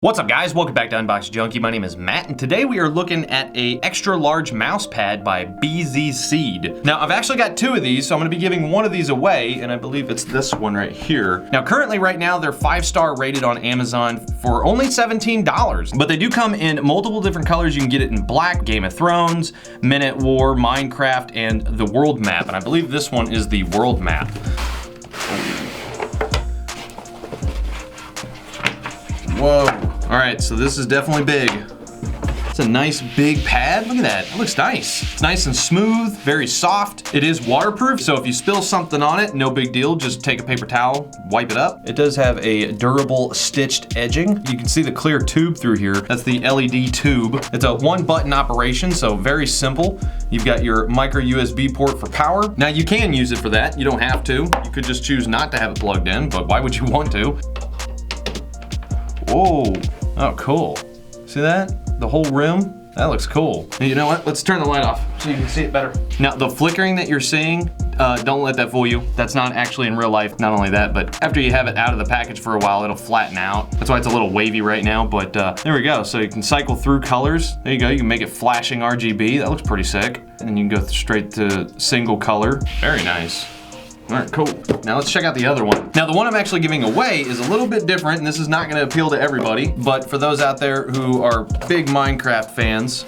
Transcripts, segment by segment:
What's up guys, welcome back to Unbox Junkie. My name is Matt and today we are looking at a extra large mouse pad by BZ Seed. Now I've actually got two of these, so I'm gonna be giving one of these away and I believe it's this one right here. Now currently right now they're 5-star rated on Amazon for only $17, but they do come in multiple different colors. You can get it in black, Game of Thrones, Minute War, Minecraft, and the world map. And I believe this one is the world map. Whoa. All right, so this is definitely big. It's a nice big pad. Look at that, it looks nice. It's nice and smooth, very soft. It is waterproof, so if you spill something on it, no big deal. Just take a paper towel, wipe it up. It does have a durable stitched edging. You can see the clear tube through here. That's the LED tube. It's a one-button operation, so very simple. You've got your micro USB port for power. Now you can use it for that. You don't have to. You could just choose not to have it plugged in, but why would you want to? Whoa. Oh, cool. See that? The whole rim? That looks cool. You know what? Let's turn the light off so you can see it better. Now, the flickering that you're seeing, don't let that fool you. That's not actually in real life. Not only that, but after you have it out of the package for a while, it'll flatten out. That's why it's a little wavy right now, but there we go. So you can cycle through colors. There you go. You can make it flashing RGB. That looks pretty sick. And you can go straight to single color. Very nice. All right, cool. Now let's check out the other one. Now the one I'm actually giving away is a little bit different, and this is not gonna appeal to everybody, but for those out there who are big Minecraft fans,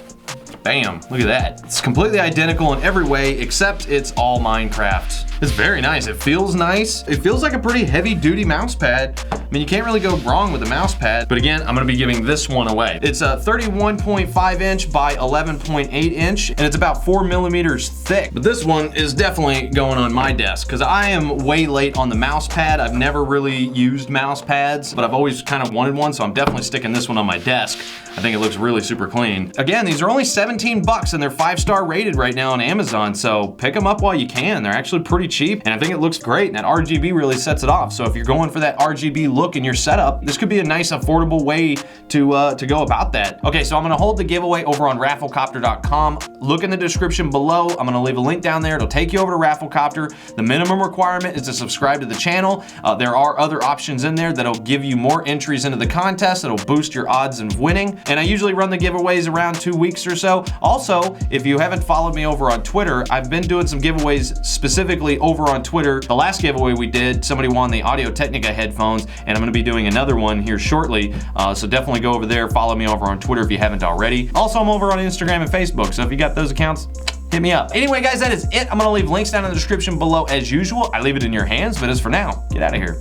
bam, look at that. It's completely identical in every way, except it's all Minecraft. It's very nice, it feels nice. It feels like a pretty heavy duty mouse pad. I mean, you can't really go wrong with a mouse pad, but again, I'm gonna be giving this one away. It's a 31.5 inch by 11.8 inch, and it's about 4 millimeters thick. But this one is definitely going on my desk, because I am way late on the mouse pad. I've never really used mouse pads, but I've always kind of wanted one, so I'm definitely sticking this one on my desk. I think it looks really super clean. Again, these are only 17 bucks and they're 5-star rated right now on Amazon, so pick them up while you can. They're actually pretty cheap, and I think it looks great, and that RGB really sets it off. So if you're going for that RGB look in your setup, this could be a nice, affordable way to go about that. Okay, so I'm gonna hold the giveaway over on rafflecopter.com. Look in the description below. I'm gonna leave a link down there. It'll take you over to Rafflecopter. The minimum requirement is to subscribe to the channel. There are other options in there that'll give you more entries into the contest. That'll boost your odds of winning. And I usually run the giveaways around 2 weeks or so. Also, if you haven't followed me over on Twitter, I've been doing some giveaways specifically over on Twitter. The last giveaway we did, somebody won the Audio-Technica headphones, and I'm gonna be doing another one here shortly. So definitely go over there, follow me over on Twitter if you haven't already. Also, I'm over on Instagram and Facebook, so if you got those accounts, hit me up. Anyway, guys, that is it. I'm gonna leave links down in the description below as usual. I leave it in your hands, but as for now, get out of here.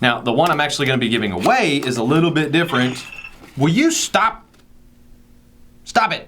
Now, the one I'm actually gonna be giving away is a little bit different. Will you stop? Stop it.